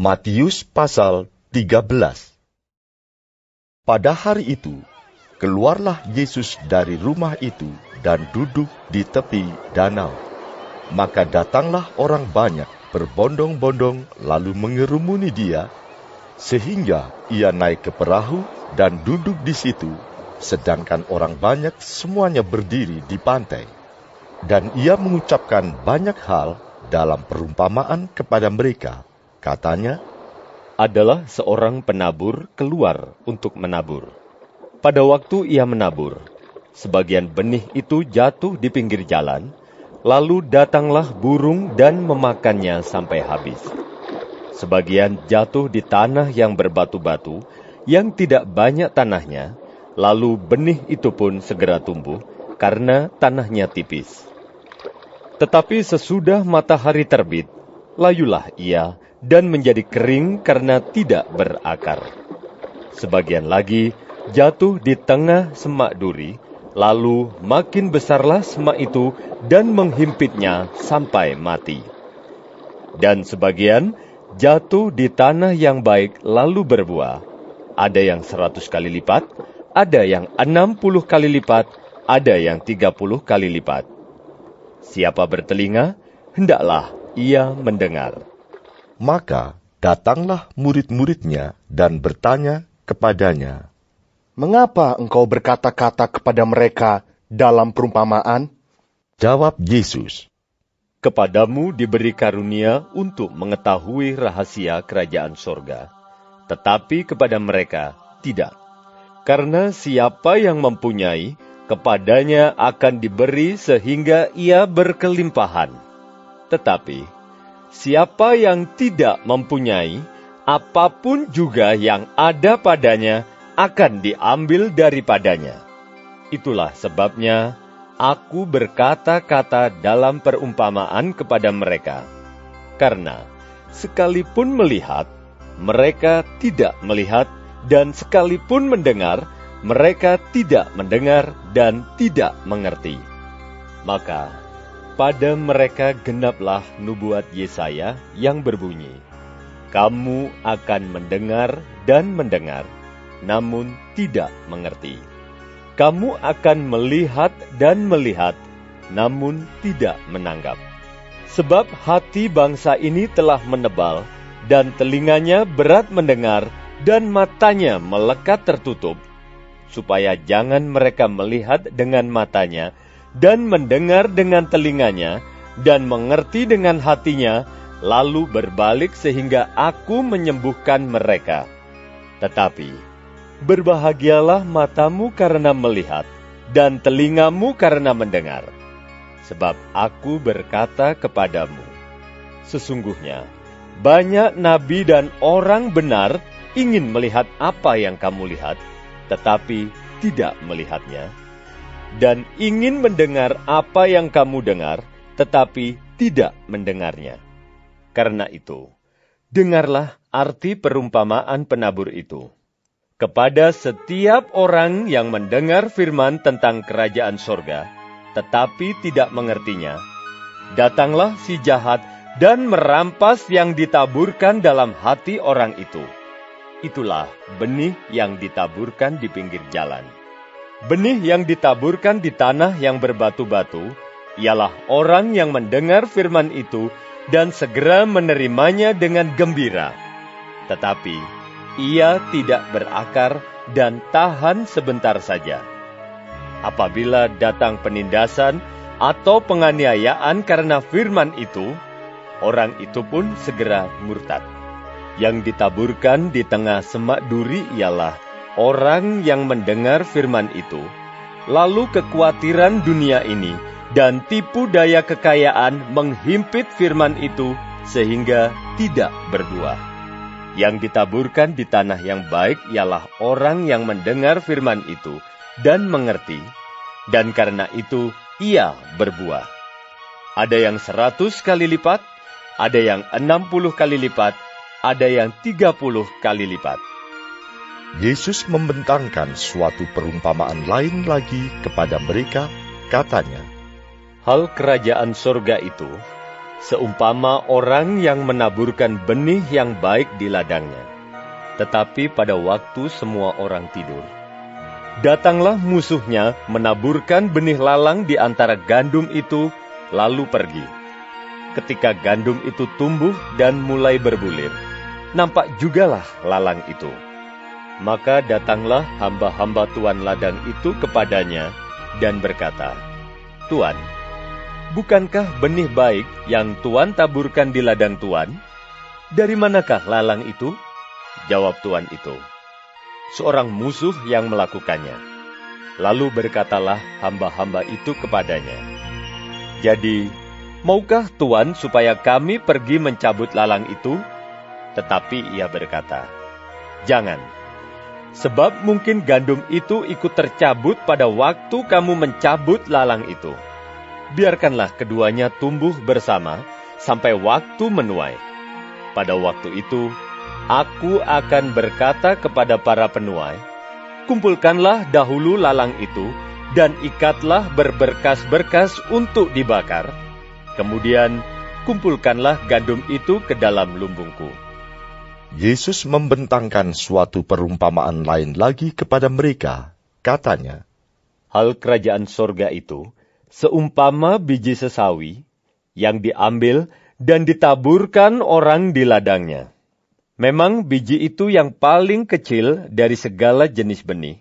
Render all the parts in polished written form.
Matius pasal 13. Pada hari itu, keluarlah Yesus dari rumah itu dan duduk di tepi danau. Maka datanglah orang banyak berbondong-bondong lalu mengerumuni dia, sehingga ia naik ke perahu dan duduk di situ, sedangkan orang banyak semuanya berdiri di pantai. Dan ia mengucapkan banyak hal dalam perumpamaan kepada mereka. Katanya, adalah seorang penabur keluar untuk menabur. Pada waktu ia menabur, sebagian benih itu jatuh di pinggir jalan, lalu datanglah burung dan memakannya sampai habis. Sebagian jatuh di tanah yang berbatu-batu, yang tidak banyak tanahnya, lalu benih itu pun segera tumbuh, karena tanahnya tipis. Tetapi sesudah matahari terbit, layulah ia, dan menjadi kering karena tidak berakar. Sebagian lagi jatuh di tengah semak duri, lalu makin besarlah semak itu dan menghimpitnya sampai mati. Dan sebagian jatuh di tanah yang baik lalu berbuah. Ada yang 100 kali lipat, ada yang 60 kali lipat, ada yang 30 kali lipat. Siapa bertelinga, hendaklah ia mendengar. maka datanglah murid-muridnya dan bertanya kepadanya, "Mengapa engkau berkata-kata kepada mereka dalam perumpamaan?" Jawab Yesus, Kepadamu diberi karunia untuk mengetahui rahasia kerajaan sorga, tetapi kepada mereka tidak. Karena siapa yang mempunyai, kepadanya akan diberi sehingga ia berkelimpahan. Tetapi siapa yang tidak mempunyai, apapun juga yang ada padanya akan diambil daripadanya. Itulah sebabnya aku berkata-kata dalam perumpamaan kepada mereka. Karena sekalipun melihat, mereka tidak melihat, dan sekalipun mendengar, mereka tidak mendengar dan tidak mengerti. Maka pada mereka genaplah nubuat Yesaya yang berbunyi, kamu akan mendengar dan mendengar, namun tidak mengerti. Kamu akan melihat dan melihat, namun tidak menanggap. Sebab hati bangsa ini telah menebal, dan telinganya berat mendengar, dan matanya melekat tertutup, supaya jangan mereka melihat dengan matanya, dan mendengar dengan telinganya, dan mengerti dengan hatinya, lalu berbalik sehingga aku menyembuhkan mereka. Tetapi berbahagialah matamu karena melihat, dan telingamu karena mendengar. Sebab aku berkata kepadamu, sesungguhnya banyak nabi dan orang benar ingin melihat apa yang kamu lihat, tetapi tidak melihatnya, dan ingin mendengar apa yang kamu dengar, tetapi tidak mendengarnya. Karena itu, dengarlah arti perumpamaan penabur itu. Kepada setiap orang yang mendengar firman tentang kerajaan sorga, tetapi tidak mengertinya, datanglah si jahat dan merampas yang ditaburkan dalam hati orang itu. Itulah benih yang ditaburkan di pinggir jalan. Benih yang ditaburkan di tanah yang berbatu-batu, ialah orang yang mendengar firman itu dan segera menerimanya dengan gembira. Tetapi ia tidak berakar dan tahan sebentar saja. Apabila datang penindasan atau penganiayaan karena firman itu, orang itu pun segera murtad. Yang ditaburkan di tengah semak duri ialah orang yang mendengar firman itu, lalu kekhawatiran dunia ini dan tipu daya kekayaan menghimpit firman itu sehingga tidak berbuah. Yang ditaburkan di tanah yang baik ialah orang yang mendengar firman itu dan mengerti, dan karena itu ia berbuah. Ada yang 100 kali lipat, ada yang 60 kali lipat, ada yang 30 kali lipat. Yesus membentangkan suatu perumpamaan lain lagi kepada mereka, katanya, Hal kerajaan sorga itu seumpama orang yang menaburkan benih yang baik di ladangnya. Tetapi pada waktu semua orang tidur, datanglah musuhnya menaburkan benih lalang di antara gandum itu, lalu pergi. Ketika gandum itu tumbuh dan mulai berbulir, nampak jugalah lalang itu. Maka datanglah hamba-hamba tuan ladang itu kepadanya dan berkata, "Tuan, bukankah benih baik yang tuan taburkan di ladang tuan? Dari manakah lalang itu?" Jawab tuan itu, "Seorang musuh yang melakukannya." Lalu berkatalah hamba-hamba itu kepadanya, "Jadi, maukah tuan supaya kami pergi mencabut lalang itu?" Tetapi ia berkata, "Jangan, sebab mungkin gandum itu ikut tercabut pada waktu kamu mencabut lalang itu. Biarkanlah keduanya tumbuh bersama sampai waktu menuai. Pada waktu itu, aku akan berkata kepada para penuai, kumpulkanlah dahulu lalang itu dan ikatlah berberkas-berkas untuk dibakar. Kemudian kumpulkanlah gandum itu ke dalam lumbungku." Yesus membentangkan suatu perumpamaan lain lagi kepada mereka. Katanya, "Hal kerajaan sorga itu seumpama biji sesawi yang diambil dan ditaburkan orang di ladangnya. Memang biji itu yang paling kecil dari segala jenis benih.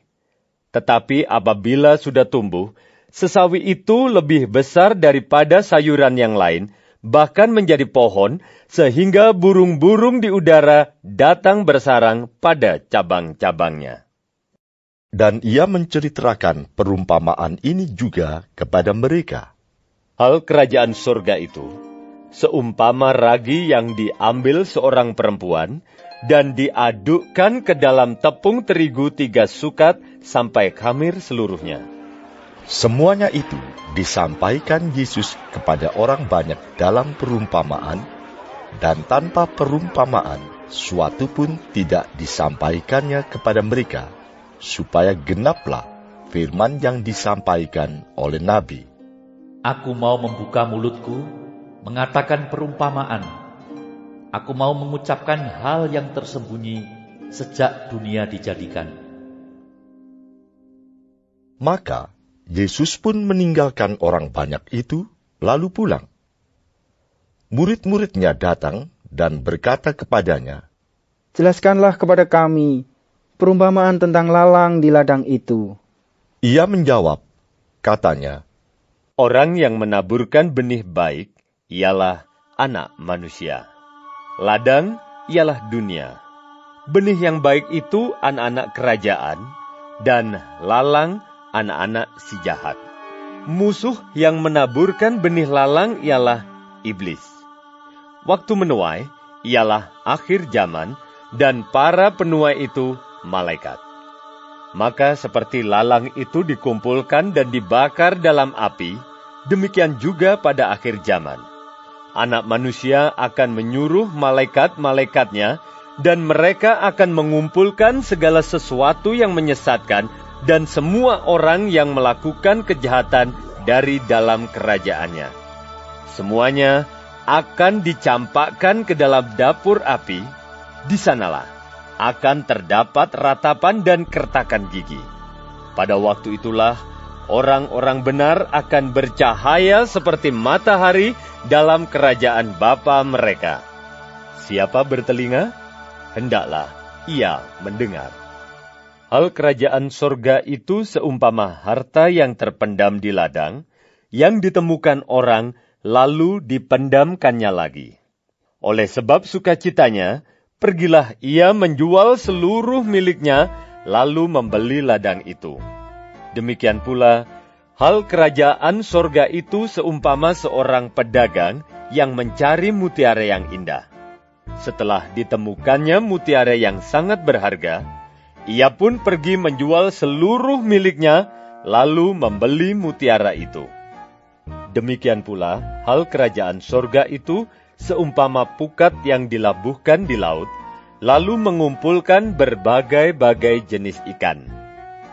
Tetapi apabila sudah tumbuh, sesawi itu lebih besar daripada sayuran yang lain, bahkan menjadi pohon, sehingga burung-burung di udara datang bersarang pada cabang-cabangnya." dan ia menceritakan perumpamaan ini juga kepada mereka. Hal kerajaan surga itu seumpama ragi yang diambil seorang perempuan dan diadukkan ke dalam tepung terigu 3 sukat sampai khamir seluruhnya. Semuanya itu disampaikan Yesus kepada orang banyak dalam perumpamaan, dan tanpa perumpamaan suatu pun tidak disampaikannya kepada mereka, supaya genaplah firman yang disampaikan oleh Nabi. "Aku mau membuka mulutku, mengatakan perumpamaan. Aku mau mengucapkan hal yang tersembunyi sejak dunia dijadikan." Maka Yesus pun meninggalkan orang banyak itu, lalu pulang. Murid-muridnya datang dan berkata kepadanya, "Jelaskanlah kepada kami perumpamaan tentang lalang di ladang itu." Ia menjawab, katanya, Orang yang menaburkan benih baik ialah anak manusia. Ladang ialah dunia. Benih yang baik itu anak-anak kerajaan, dan lalang anak-anak si jahat. Musuh yang menaburkan benih lalang ialah iblis. Waktu menuai ialah akhir zaman, dan para penuai itu malaikat. Maka seperti lalang itu dikumpulkan dan dibakar dalam api, demikian juga pada akhir zaman. Anak manusia akan menyuruh malaikat-malaikatnya, dan mereka akan mengumpulkan segala sesuatu yang menyesatkan dan semua orang yang melakukan kejahatan dari dalam kerajaannya. Semuanya akan dicampakkan ke dalam dapur api. Di sanalah akan terdapat ratapan dan kertakan gigi. Pada waktu itulah orang-orang benar akan bercahaya seperti matahari dalam kerajaan Bapa mereka. Siapa bertelinga, hendaklah ia mendengar. Hal kerajaan sorga itu seumpama harta yang terpendam di ladang, yang ditemukan orang, lalu dipendamkannya lagi. Oleh sebab sukacitanya, pergilah ia menjual seluruh miliknya, lalu membeli ladang itu. Demikian pula, hal kerajaan sorga itu seumpama seorang pedagang yang mencari mutiara yang indah. Setelah ditemukannya mutiara yang sangat berharga, ia pun pergi menjual seluruh miliknya, lalu membeli mutiara itu. Demikian pula, hal kerajaan sorga itu seumpama pukat yang dilabuhkan di laut, lalu mengumpulkan berbagai-bagai jenis ikan.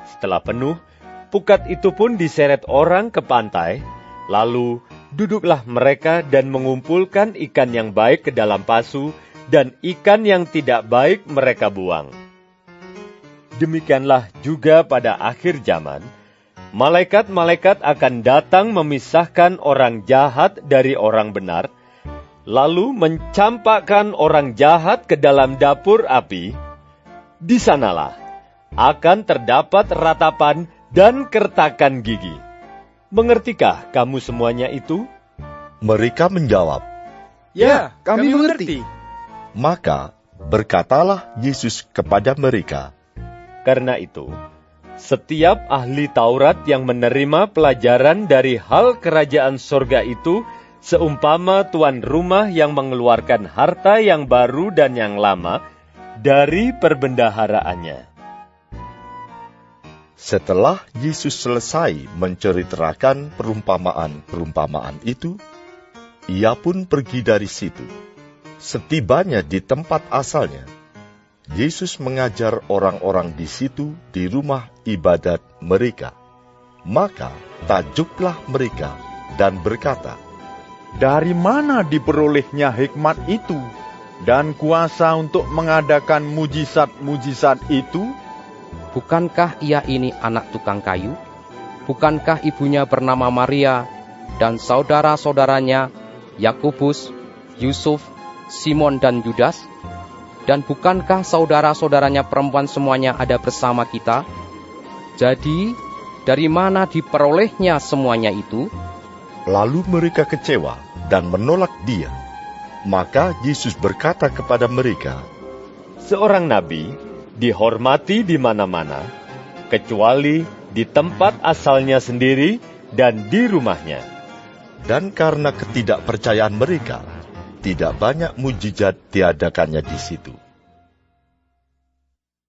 Setelah penuh, pukat itu pun diseret orang ke pantai, lalu Duduklah mereka dan mengumpulkan ikan yang baik ke dalam pasu, dan ikan yang tidak baik mereka buang. Demikianlah juga pada akhir zaman, malaikat-malaikat akan datang memisahkan orang jahat dari orang benar, lalu mencampakkan orang jahat ke dalam dapur api. Di sanalah akan terdapat ratapan dan kertakan gigi. Mengertikah kamu semuanya itu? Mereka menjawab, Ya, kami mengerti. maka berkatalah Yesus kepada mereka, Karena itu, setiap ahli Taurat yang menerima pelajaran dari hal kerajaan sorga itu, seumpama tuan rumah yang mengeluarkan harta yang baru dan yang lama dari perbendaharaannya. Setelah Yesus selesai menceritakan perumpamaan-perumpamaan itu, ia pun pergi dari situ. Setibanya di tempat asalnya, Yesus mengajar orang-orang di situ di rumah ibadat mereka. Maka tajuklah mereka dan berkata, Dari mana diperolehnya hikmat itu dan kuasa untuk mengadakan mujizat-mujizat itu? Bukankah ia ini anak tukang kayu? Bukankah ibunya bernama Maria dan saudara-saudaranya Yakobus, Yusuf, Simon dan Yudas? Dan bukankah saudara-saudaranya perempuan semuanya ada bersama kita? Jadi, dari mana diperolehnya semuanya itu? Lalu mereka kecewa dan menolak dia. Maka Yesus berkata kepada mereka, Seorang nabi dihormati di mana-mana, kecuali di tempat asalnya sendiri dan di rumahnya. dan karena ketidakpercayaan mereka, tidak banyak mujizat diadakannya di situ.